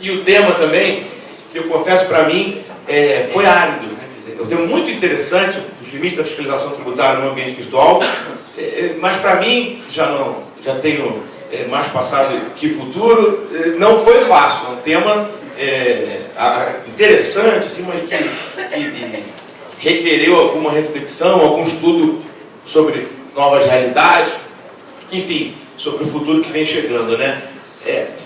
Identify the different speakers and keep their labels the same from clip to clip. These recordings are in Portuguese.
Speaker 1: E o tema também, que eu confesso para mim, foi árido. Né? Quer dizer, é um tema muito interessante, os limites da fiscalização tributária no ambiente virtual, mas para mim, já tenho mais passado que futuro, não foi fácil. É um tema interessante, assim, mas que requereu alguma reflexão, algum estudo sobre novas realidades, enfim, sobre o futuro que vem chegando, né?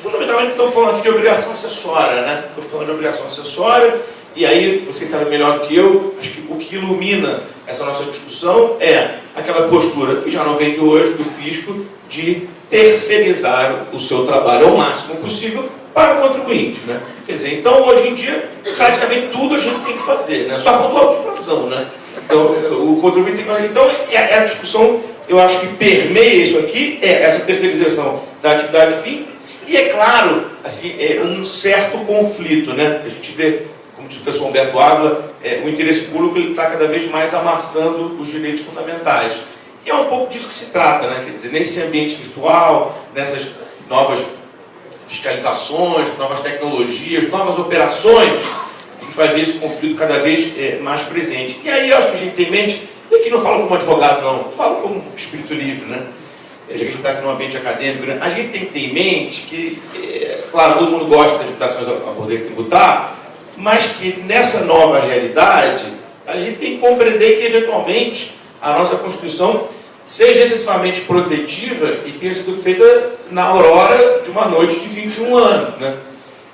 Speaker 1: Fundamentalmente, estamos falando aqui de obrigação acessória, né? Estamos falando de obrigação acessória, e aí, vocês sabem melhor do que eu, acho que o que ilumina essa nossa discussão é aquela postura que já não vem de hoje do fisco de terceirizar o seu trabalho ao máximo possível para o contribuinte, né? Quer dizer, então, hoje em dia, praticamente tudo a gente tem que fazer, né? Só faltou a autoinflação, né? Então, o contribuinte tem que fazer. Então, a discussão, eu acho que permeia isso aqui, essa terceirização da atividade fim, e é claro, assim, um certo conflito, né? A gente vê, como disse o professor Humberto Ávila, o interesse público está cada vez mais amassando os direitos fundamentais. E é um pouco disso que se trata, né? Quer dizer, nesse ambiente virtual, nessas novas fiscalizações, novas tecnologias, novas operações, a gente vai ver esse conflito cada vez mais presente. E aí eu acho que a gente tem em mente, e aqui não falo como advogado não, falo como espírito livre, né? Já que a gente está aqui num ambiente acadêmico, né? A gente tem que ter em mente que, claro, todo mundo gosta de limitações ao poder tributar, mas que nessa nova realidade, a gente tem que compreender que, eventualmente, a nossa Constituição seja excessivamente protetiva e tenha sido feita na aurora de uma noite de 21 anos, né?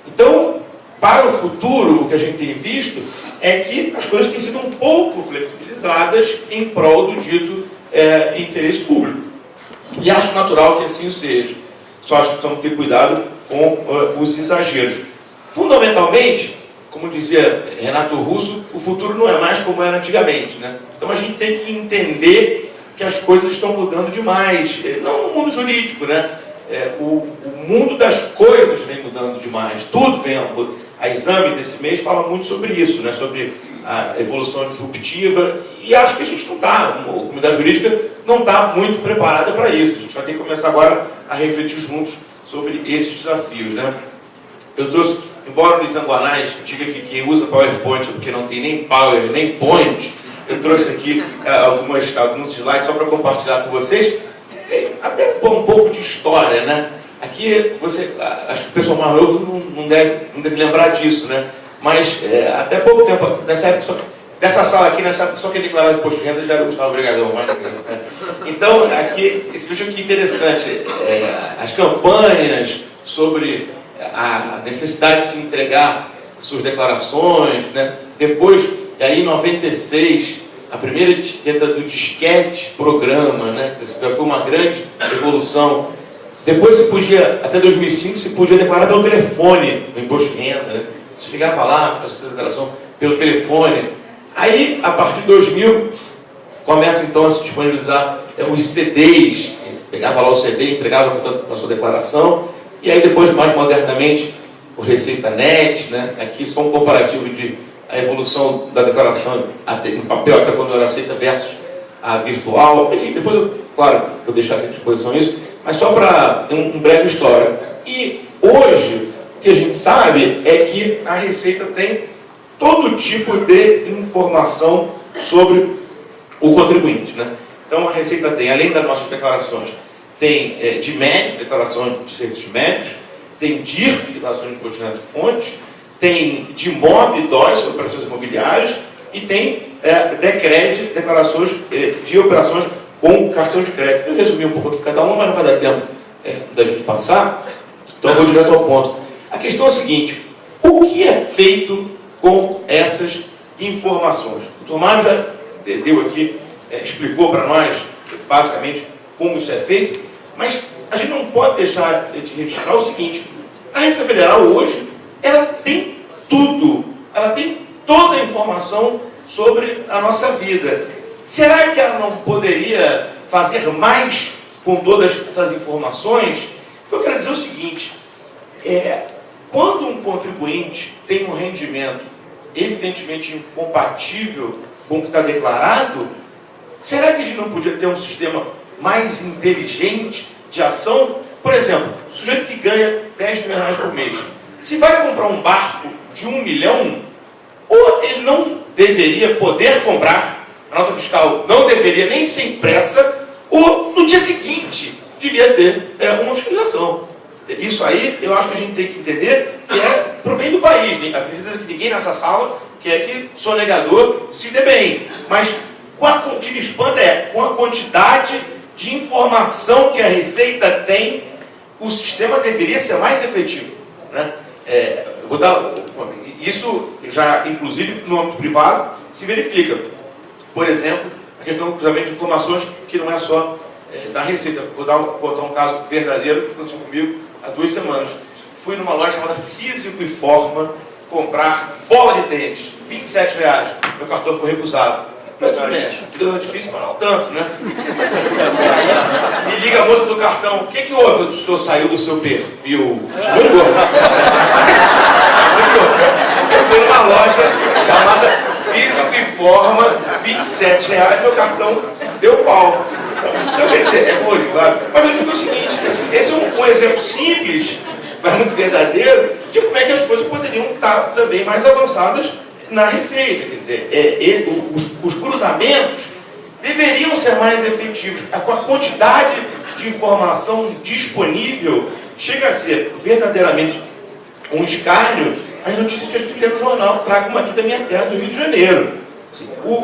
Speaker 1: Então, para o futuro, o que a gente tem visto é que as coisas têm sido um pouco flexibilizadas em prol do dito interesse público. E acho natural que assim seja. Só acho que precisamos ter cuidado com os exageros. Fundamentalmente, como dizia Renato Russo, o futuro não é mais como era antigamente, né? Então a gente tem que entender que as coisas estão mudando demais. Não no mundo jurídico, né? O mundo das coisas vem mudando demais. Tudo vem. A Exame desse mês fala muito sobre isso, né? Sobre a evolução disruptiva. E acho que a gente não está, a comunidade jurídica não está muito preparada para isso. A gente vai ter que começar agora a refletir juntos sobre esses desafios, né? Eu trouxe, embora o Luiz Anguanais diga que quem usa PowerPoint é porque não tem nem Power, nem Point, eu trouxe aqui alguns slides só para compartilhar com vocês, até um pouco de história, né? Aqui, acho que o pessoal mais novo não deve lembrar disso, né? Mas até pouco tempo, nessa época, dessa sala aqui, nessa época, só quem declarava imposto de renda já era o Gustavo Brigadão. Então, aqui, esse vídeo aqui é interessante. As campanhas sobre a necessidade de se entregar suas declarações, né? Depois, aí em 96, a primeira etiqueta do disquete programa, né? Isso já foi uma grande evolução. Depois se podia, até 2005, se podia declarar pelo telefone no imposto de renda, né? Se ligava lá, fazia a declaração pelo telefone. Aí, a partir de 2000, começa então a se disponibilizar os CDs. Você pegava lá o CD, entregava com a sua declaração. E aí depois, mais modernamente, o Receita Net, né? Aqui só um comparativo de a evolução da declaração no papel até quando era aceita versus a virtual. Enfim, depois eu, claro, vou deixar aqui à disposição isso, mas só para um breve história. E hoje, o que a gente sabe é que a Receita tem todo tipo de informação sobre o contribuinte, né? Então a Receita tem, além das nossas declarações, tem de médico, declaração de serviços médicos, tem DIRF, declaração de imposto de renda de fonte, tem DIMOB, DOS, operações imobiliárias, e tem DECRED, declarações de operações com cartão de crédito. Eu resumi um pouco aqui cada uma, mas não vai dar tempo da gente passar, então eu vou direto ao ponto. A questão é a seguinte: o que é feito com essas informações? O Tomás já deu aqui, explicou para nós, basicamente, como isso é feito, mas a gente não pode deixar de registrar o seguinte: a Receita Federal hoje, ela tem tudo, ela tem toda a informação sobre a nossa vida. Será que ela não poderia fazer mais com todas essas informações? Eu quero dizer o seguinte: quando um contribuinte tem um rendimento evidentemente incompatível com o que está declarado, será que a gente não podia ter um sistema mais inteligente de ação? Por exemplo, o sujeito que ganha 10 mil reais por mês, se vai comprar um barco de 1 milhão, ou ele não deveria poder comprar, a nota fiscal não deveria nem ser impressa, ou no dia seguinte devia ter uma fiscalização. Isso aí eu acho que a gente tem que entender que é para o bem do país. Eu tenho certeza que ninguém nessa sala quer que sonegador se dê bem. Mas o que me espanta é, com a quantidade de informação que a Receita tem, o sistema deveria ser mais efetivo, né? Vou dar, isso já, inclusive, no âmbito privado, se verifica. Por exemplo, a questão do cruzamento de informações, que não é só da Receita. Vou botar um caso verdadeiro que aconteceu comigo há 2 semanas. Fui numa loja chamada Físico e Forma comprar bola de tênis, R$27. Meu cartão foi recusado. Falei, tudo bem, a vida não é difícil, mas não tanto, né? Aí me liga a moça do cartão, o que houve? O senhor saiu do seu perfil. Chamou de gordo. Eu fui numa loja chamada Físico e Forma, R$27, meu cartão deu pau. Então, quer dizer, é bom, claro. Mas eu digo o seguinte, esse é um exemplo simples, mas muito verdadeiro, de como é que as coisas poderiam estar também mais avançadas na Receita. Quer dizer, os cruzamentos deveriam ser mais efetivos. Com a quantidade de informação disponível, chega a ser verdadeiramente um escárnio as notícias que a gente lê no jornal. Trago uma aqui da minha terra, do Rio de Janeiro. Assim, o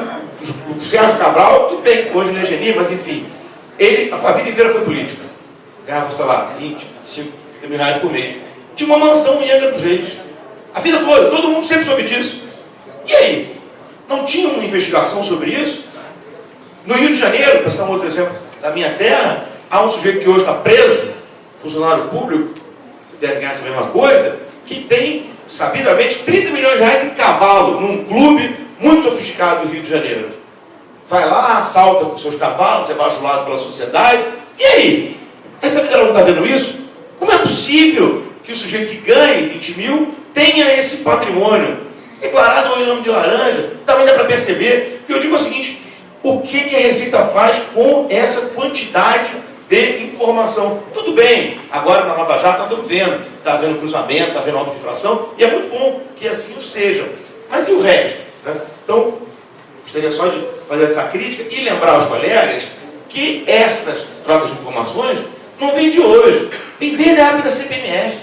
Speaker 1: Sérgio Cabral, tudo bem, hoje não é genia, mas enfim, ele a vida inteira foi político. Ganhava, sei lá, 20, 25 mil reais por mês. Tinha uma mansão em Angra dos Reis. A vida toda, todo mundo sempre soube disso. E aí? Não tinha uma investigação sobre isso? No Rio de Janeiro, para citar um outro exemplo da minha terra, há um sujeito que hoje está preso, funcionário público, que deve ganhar essa mesma coisa, que tem, sabidamente, 30 milhões de reais em cavalo, num clube muito sofisticado do Rio de Janeiro. Vai lá, assalta com seus cavalos, é bajulado pela sociedade. E aí? Essa vida não está vendo isso? Como é possível que o sujeito que ganhe 20 mil tenha esse patrimônio declarado ou em nome de laranja? Também dá para perceber. E eu digo o seguinte, o que a Receita faz com essa quantidade de informação? Tudo bem, agora na Lava Jato nós estamos vendo, está havendo cruzamento, está havendo autodifração, e é muito bom que assim o seja. Mas e o resto? Né? Então, gostaria só de fazer essa crítica e lembrar aos colegas que essas trocas de informações não vêm de hoje, vem desde a época da CPMF.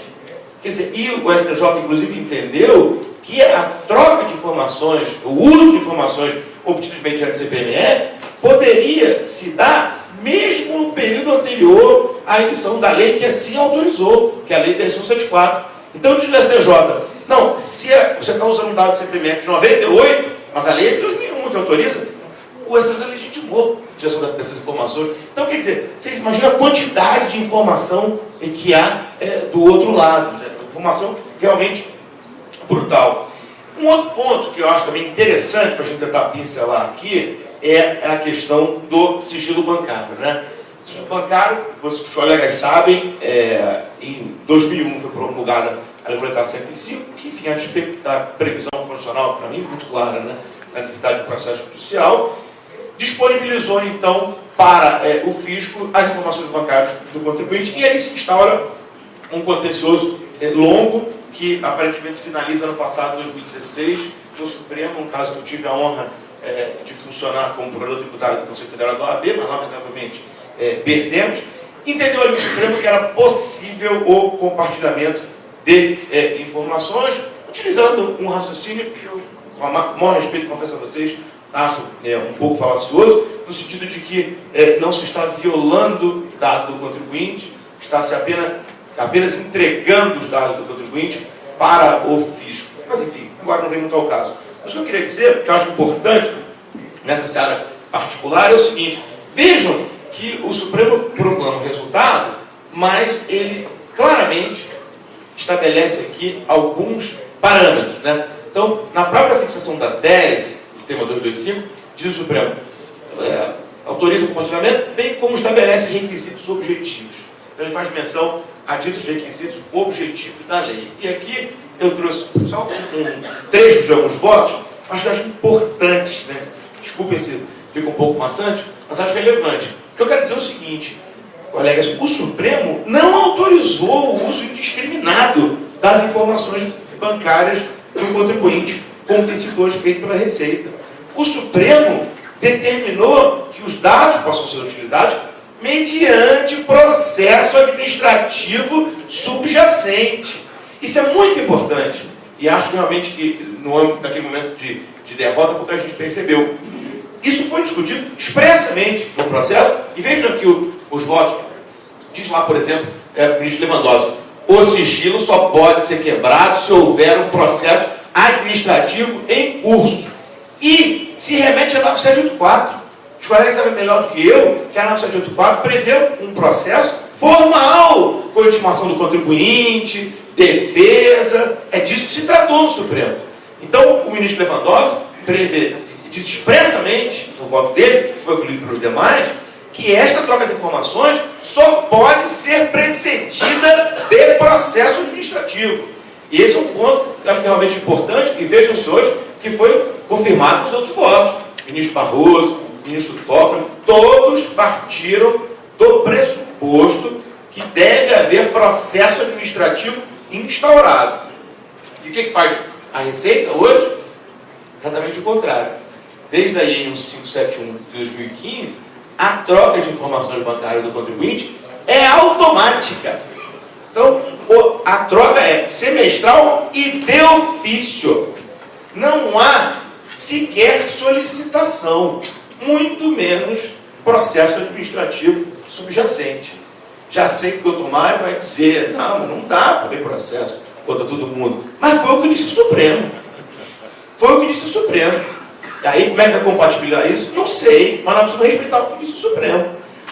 Speaker 1: Quer dizer, e o STJ, inclusive, entendeu que a troca de informações, o uso de informações obtidas mediante a CPMF, poderia se dar mesmo no período anterior à edição da lei que assim autorizou, que é a lei 10.174. Então, diz o STJ, não, se você está usando um dado do CPMF de 98, mas a lei é de 2001 que autoriza, o STJ legitimou a utilização dessas informações. Então, quer dizer, vocês imaginam a quantidade de informação que há do outro lado, né? Informação realmente brutal. Um outro ponto que eu acho também interessante para a gente tentar pincelar aqui é a questão do sigilo bancário, né? O sigilo bancário, os colegas sabem, em 2001 foi promulgada a Lei Complementar 105, que, enfim, a previsão constitucional, para mim, muito clara, né? Na necessidade do processo judicial, disponibilizou, então, para o fisco as informações bancárias do contribuinte, e ali se instaura um contencioso longo, que aparentemente se finaliza no passado, 2016, no Supremo, um caso que eu tive a honra de funcionar como procurador tributário do Conselho Federal da OAB, mas lamentavelmente perdemos. Entendeu ali o Supremo que era possível o compartilhamento de informações, utilizando um raciocínio que eu, com o maior respeito, confesso a vocês, acho um pouco falacioso, no sentido de que não se está violando dado do contribuinte, está-se apenas entregando os dados do contribuinte para o fisco. Mas, enfim, agora não vem muito ao caso. Mas o que eu queria dizer, que eu acho importante nessa seara particular, é o seguinte: vejam que o Supremo proclama o resultado, mas ele claramente estabelece aqui alguns parâmetros, né? Então, na própria fixação da tese, do tema 225, diz o Supremo, autoriza o compartilhamento, bem como estabelece requisitos objetivos. Então, ele faz menção a ditos requisitos objetivos da lei. E aqui eu trouxe só um trecho de alguns votos, mas que eu acho importantes, né? Desculpem se fica um pouco maçante, mas acho relevante. O que eu quero dizer é o seguinte, colegas, o Supremo não autorizou o uso indiscriminado das informações bancárias do contribuinte, como tem sido hoje feito pela Receita. O Supremo determinou que os dados possam ser utilizados mediante processo administrativo subjacente. Isso é muito importante. E acho realmente que, no âmbito daquele momento de derrota, pouca gente percebeu. Isso foi discutido expressamente no processo. E vejam aqui os votos. Diz lá, por exemplo, o ministro Lewandowski, o sigilo só pode ser quebrado se houver um processo administrativo em curso. E se remete a 9784. Os colegas sabem melhor do que eu que a 9784 prevê um processo formal com a intimação do contribuinte, defesa. É disso que se tratou no Supremo. Então, o ministro Lewandowski prevê, diz expressamente no voto dele, que foi acolhido pelos demais, que esta troca de informações só pode ser precedida de processo administrativo. E esse é um ponto que eu acho que é realmente importante, e vejam, senhores, que foi confirmado nos outros votos. Ministro Barroso, ministro Toffoli, todos partiram do pressuposto que deve haver processo administrativo instaurado. E o que faz a Receita hoje? Exatamente o contrário. Desde a IN 1571 de 2015, a troca de informações bancárias do contribuinte é automática. Então, a troca é semestral e de ofício. Não há sequer solicitação, muito menos processo administrativo subjacente. Já sei que o doutor Mário vai dizer, não dá para ver processo contra todo mundo. Mas foi o que disse o Supremo. Foi o que disse o Supremo. E aí, como é que vai compatibilizar isso? Não sei, mas nós precisamos respeitar o que disse o Supremo.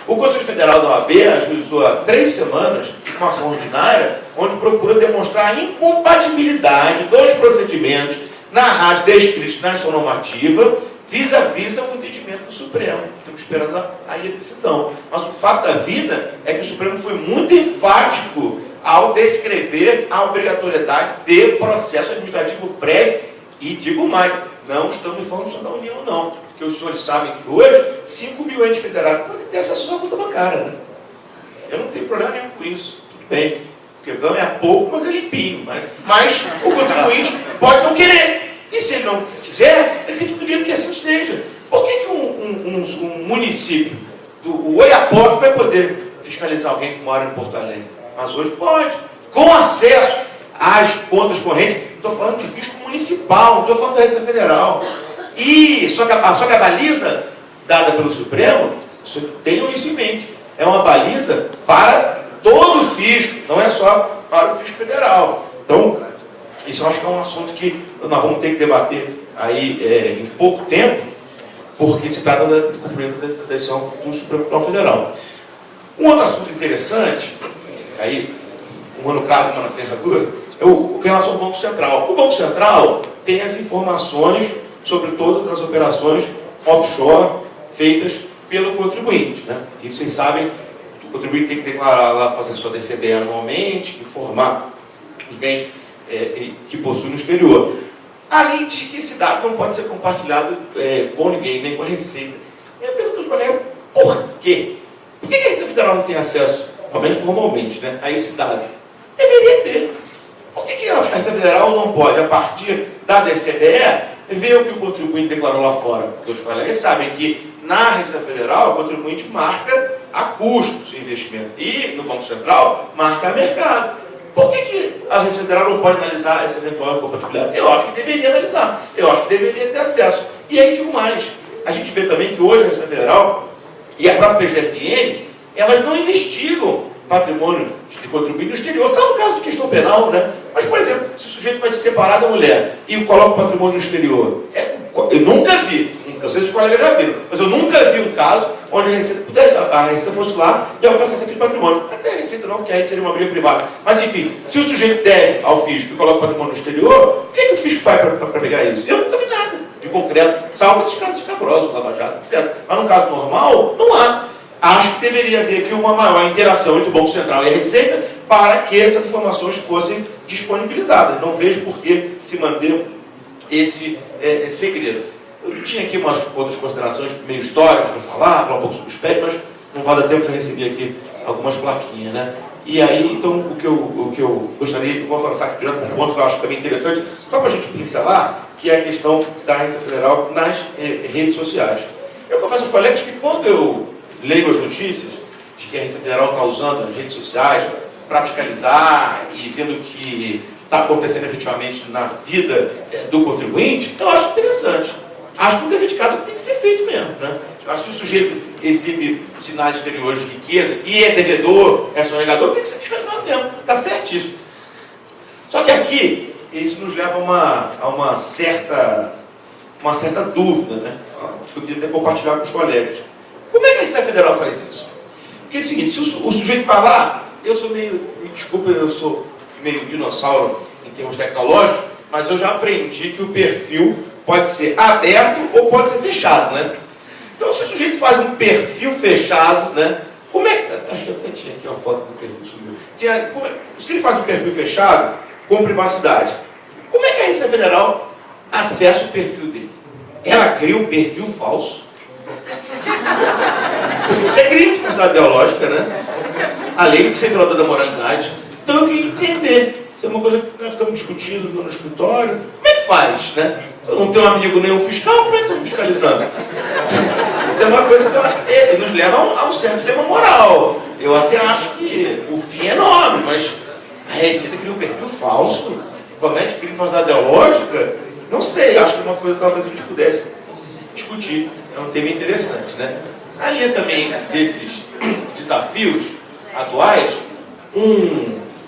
Speaker 1: O Conselho Federal da OAB ajuizou há 3 semanas uma ação ordinária, onde procura demonstrar a incompatibilidade dos procedimentos narrados, descritos na ação normativa, vis-a-vis o entendimento do Supremo. Estamos esperando aí a decisão. Mas o fato da vida é que o Supremo foi muito enfático ao descrever a obrigatoriedade de processo administrativo prévio. E digo mais, não estamos falando só da União, não. Porque os senhores sabem que hoje 5 mil entes federados podem ter acesso à sua conta bancária. Né? Eu não tenho problema nenhum com isso. Tudo bem. Porque ganha pouco, mas é limpinho. Mas o contribuinte pode não querer. E se ele não quiser, ele tem todo o dinheiro que assim seja. Por que um município, o Oiapoque, vai poder fiscalizar alguém que mora em Porto Alegre? Mas hoje pode. Com acesso às contas correntes. Estou falando de fisco municipal, não estou falando da Receita Federal. E só que a baliza dada pelo Supremo, tenham isso em mente, é uma baliza para todo o fisco, não é só para o fisco federal. Então, isso eu acho que é um assunto que nós vamos ter que debater aí em pouco tempo, porque se trata do cumprimento da decisão do Supremo Tribunal Federal. Um outro assunto interessante, aí, um ano cravo, uma na ferradura, é o que relação ao Banco Central. O Banco Central tem as informações sobre todas as operações offshore feitas pelo contribuinte. Né? E vocês sabem que o contribuinte tem que declarar lá, fazer sua DCB anualmente, informar os bens que possui no exterior. Além de que esse dado não pode ser compartilhado com ninguém, nem com a Receita. Eu pergunto aos colegas, por quê? Por que a Receita Federal não tem acesso, ao menos formalmente, né, a esse dado? Deveria ter. Por que a Receita Federal não pode, a partir da DCBE, ver o que o contribuinte declarou lá fora? Porque os colegas sabem que na Receita Federal o contribuinte marca a custo o seu investimento e no Banco Central marca a mercado. Por que a Receita Federal não pode analisar essa eventual incompatibilidade? Eu acho que deveria analisar, eu acho que deveria ter acesso. E aí digo mais, a gente vê também que hoje a Receita Federal e a própria PGFN, elas não investigam patrimônio de contribuinte no exterior, salvo o caso de questão penal, né? Mas, por exemplo, se o sujeito vai se separar da mulher e coloca o patrimônio no exterior, eu nunca vi, eu sei se os colegas já viram, mas eu nunca vi um caso onde a Receita fosse lá e alcançasse aquele patrimônio. Até a Receita não, porque aí seria uma briga privada. Mas, enfim, se o sujeito deve ao fisco e coloca o patrimônio no exterior, o que o fisco faz para pegar isso? Eu nunca vi nada de concreto, salvo esses casos escabrosos, Lava Jato, etc. Mas, num caso normal, não há. Acho que deveria haver aqui uma maior interação entre o Banco Central e a Receita para que essas informações fossem disponibilizadas. Não vejo por que se manter esse segredo. Eu tinha aqui umas outras considerações meio históricas para falar um pouco sobre o SPEC, mas não vai dar tempo de receber aqui algumas plaquinhas, né? E aí, então, o que eu gostaria, vou avançar aqui direto para um ponto que eu acho também interessante, só para a gente pincelar, que é a questão da Receita Federal nas redes sociais. Eu confesso aos colegas que quando eu leio as notícias de que a Receita Federal está usando as redes sociais para fiscalizar e vendo o que está acontecendo efetivamente na vida do contribuinte, eu acho interessante. Acho que o dever de casa tem que ser feito mesmo, né? Acho que se o sujeito exibe sinais exteriores de riqueza e é devedor, é sonegador, tem que ser fiscalizado mesmo. Está certíssimo. Só que aqui, isso nos leva a uma certa dúvida, né? Que eu queria até compartilhar com os colegas. Como é que a Receita Federal faz isso? Porque é o seguinte, se o sujeito vai lá, eu sou meio, me desculpa, eu sou meio dinossauro em termos tecnológicos, mas eu já aprendi que o perfil pode ser aberto ou pode ser fechado, né? Então, se o sujeito faz um perfil fechado, né? Como é que... Acho que eu até tinha aqui uma foto do perfil subiu. Se ele faz um perfil fechado, com privacidade, como é que a Receita Federal acessa o perfil dele? Ela cria um perfil falso. Isso é crime de falsidade ideológica, né? Além de ser violador da moralidade. Então, eu queria entender. Isso é uma coisa que nós ficamos discutindo no escritório. Como é que faz, né? Se eu não tenho um amigo nenhum fiscal, como é que estou fiscalizando? Isso é uma coisa que eu acho que nos leva a um certo dilema moral. Eu até acho que o fim é nobre, mas a Receita cria um perfil falso, comete crime de falsidade ideológica, não sei, acho que é uma coisa que talvez a gente pudesse discutir. É um tema interessante, né? A linha também desses desafios atuais,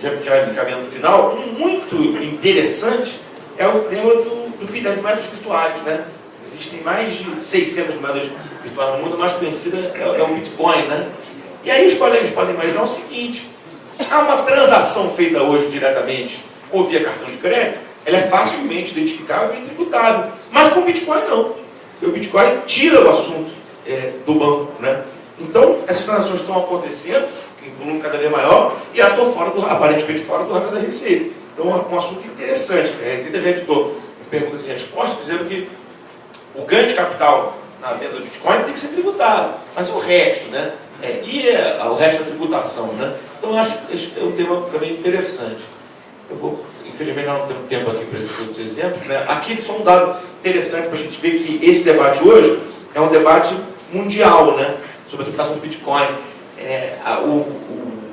Speaker 1: já vai me caminhando no final, um muito interessante é o tema das moedas virtuais, né? Existem mais de 600 moedas virtuais no mundo, a mais conhecida é o Bitcoin, né? E aí os colegas podem imaginar o seguinte, há uma transação feita hoje diretamente ou via cartão de crédito, ela é facilmente identificável e tributável, mas com o Bitcoin não. Porque o Bitcoin tira o assunto do banco, né? Então, essas transações estão acontecendo, em volume cada vez maior, e elas estão aparentemente fora do radar da Receita. Então, é um assunto interessante. A Receita já editou perguntas e respostas, dizendo que o ganho de capital na venda do Bitcoin tem que ser tributado. Mas e o resto, né? O resto da tributação, né? Então, eu acho que esse é um tema também interessante. Infelizmente, nós não temos tempo aqui para esses outros exemplos, né? Aqui só um dado interessante para a gente ver que esse debate hoje é um debate mundial, né? Sobre a tributação do Bitcoin.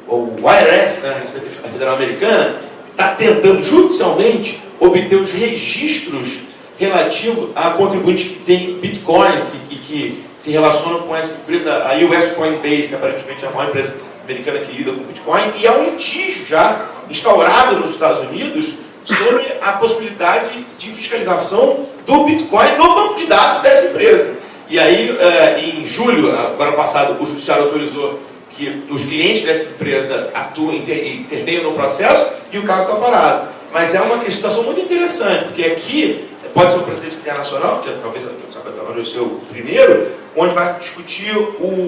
Speaker 1: O IRS, né, a Receita Federal Americana, está tentando judicialmente obter os registros relativos a contribuintes que têm bitcoins e que se relacionam com essa empresa, a US Coinbase, que aparentemente é a maior empresa americana que lida com Bitcoin, e há um litígio já instaurado nos Estados Unidos sobre a possibilidade de fiscalização do Bitcoin no banco de dados dessa empresa. E aí, em julho, agora passado, o judiciário autorizou que os clientes dessa empresa intervenham no processo e o caso está parado. Mas é uma situação muito interessante, porque aqui pode ser um precedente internacional, que talvez o seu primeiro, onde vai se discutir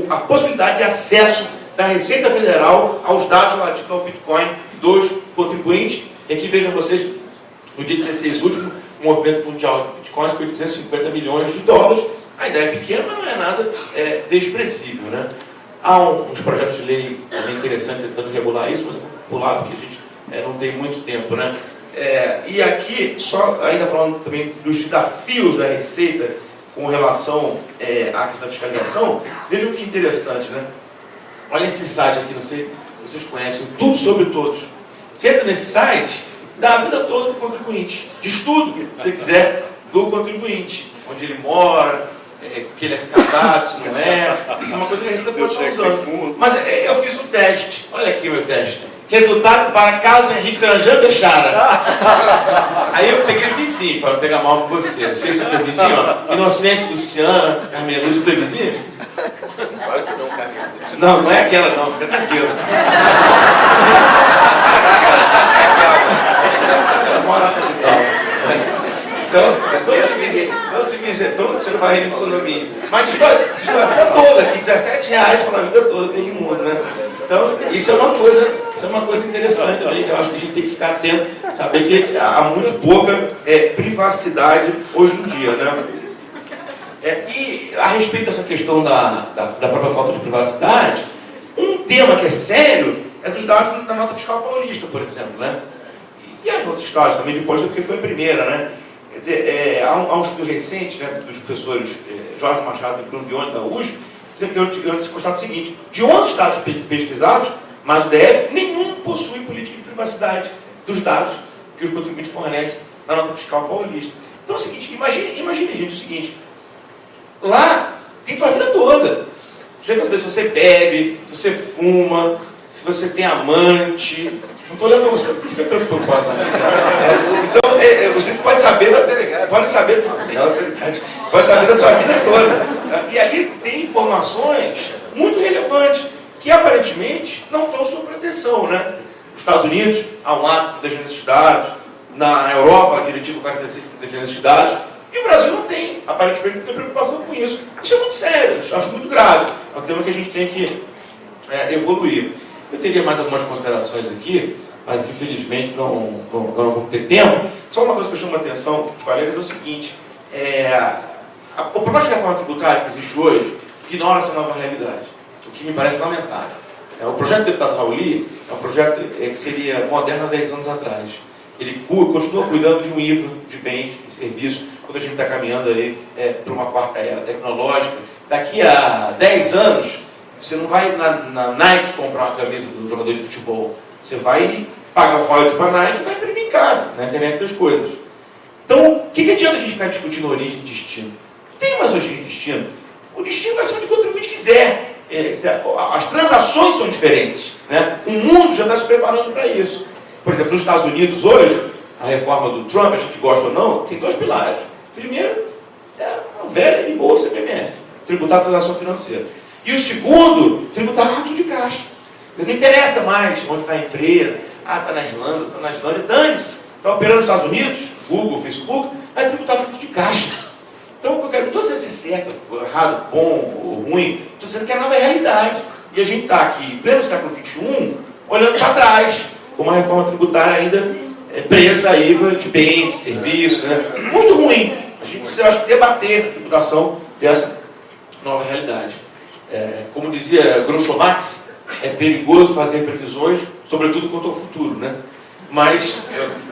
Speaker 1: a possibilidade de acesso da Receita Federal aos dados relativos ao Bitcoin dos contribuintes. E aqui vejam vocês, no dia 16 último, o movimento mundial de Bitcoins foi 250 milhões de dólares. A ideia é pequena, mas não é nada desprezível, né? Há uns projetos de lei também interessantes tentando regular isso, mas eu vou pular porque a gente não tem muito tempo, né? E aqui, só ainda falando também dos desafios da Receita com relação à questão da fiscalização, vejam que interessante, né? Olha esse site aqui, não sei se vocês conhecem, Tudo Sobre Todos. Você entra nesse site, dá a vida toda do contribuinte, diz tudo, se você quiser, do contribuinte, onde ele mora, que ele é casado, se não é. Isso é uma coisa que a Receita pode estar usando. Mas eu fiz um teste, olha aqui o meu teste. Resultado para Carlos Henrique Canjan Bechara. Aí eu peguei vizinho, para não pegar mal com você. Não sei se eu fui vizinho, ó. Inocência Luciana, Carmen Luz, eu falei vizinho?
Speaker 2: Claro que não, Carmen.
Speaker 1: Não é aquela não, fica tranquilo. Ela mora na capital. Então, é todo difícil, você não vai rir no condomínio. Mas destrói a vida toda, aqui R$17 para a vida toda, tem mundo, né? Então, isso é uma coisa interessante também, que eu acho que a gente tem que ficar atento, saber que há muito pouca privacidade hoje em dia, né? E a respeito dessa questão da própria falta de privacidade, um tema que é sério é dos dados da nota fiscal paulista, por exemplo, né? E há outros estados também, depois, porque foi a primeira, né? Quer dizer, há um estudo recente, né, dos professores Jorge Machado e Bruno Bione da USP, onde se constata o seguinte: de 11 estados pesquisados, mas o DF, nenhum possui política de privacidade dos dados que os contribuintes fornecem na nota fiscal paulista. Então é o seguinte, imagine, gente, o seguinte: lá tem tua vida toda. Já quer saber se você bebe, se você fuma, se você tem amante. Não estou olhando para você, não fica preocupado. Então, você pode saber da sua vida toda. E ali tem informações muito relevantes, que aparentemente não estão sob proteção, né? Nos Estados Unidos, há um ato de proteger esses dados. Na Europa, a diretiva 46 de proteger esses dados. E o Brasil não tem, aparentemente, não tem preocupação com isso. Isso é muito sério, isso eu acho muito grave. É um tema que a gente tem que evoluir. Eu teria mais algumas considerações aqui, mas infelizmente não vamos ter tempo. Só uma coisa que eu chamo a atenção dos colegas é o seguinte: o projeto de reforma tributária que existe hoje ignora essa nova realidade, o que me parece lamentável. O projeto do deputado Rauli é um projeto que seria moderno há 10 anos atrás. Ele continua cuidando de um IVA de bens e serviços, quando a gente está caminhando aí para uma quarta era tecnológica. Daqui a 10 anos, você não vai na Nike comprar uma camisa do jogador de futebol. Você vai pagar o royalties para a Nike e vai imprimir em casa, na internet das coisas. Então, o que adianta a gente ficar discutindo origem e destino? Não tem mais origem e destino. O destino vai ser onde o contribuinte quiser. As transações são diferentes, né? O mundo já está se preparando para isso. Por exemplo, nos Estados Unidos hoje, a reforma do Trump, a gente gosta ou não, tem 2 pilares. Primeiro, a velha e boa CPMF, tributar a transação financeira. E o segundo, tributar fluxo de caixa. Não interessa mais onde está a empresa, está na Irlanda, está na Islândia, dane-se. Está operando nos Estados Unidos, Google, Facebook, vai tributar fluxo de caixa. Então, eu quero, não estou dizendo se é certo, errado, bom ou ruim, estou dizendo que é a nova realidade. E a gente está aqui, em pleno século XXI, olhando para trás, com uma reforma tributária ainda presa a IVA de bens, serviços, né? Muito ruim. A gente precisa, acho, debater a tributação dessa nova realidade. Como dizia Groucho Marx, é perigoso fazer previsões, sobretudo quanto ao futuro, né? Mas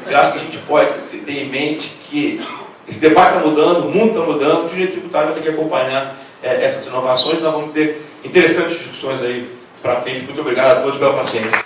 Speaker 1: eu acho que a gente pode ter em mente que esse debate está mudando, o mundo está mudando, o direito tributário vai ter que acompanhar essas inovações. Nós vamos ter interessantes discussões aí para frente. Muito obrigado a todos pela paciência.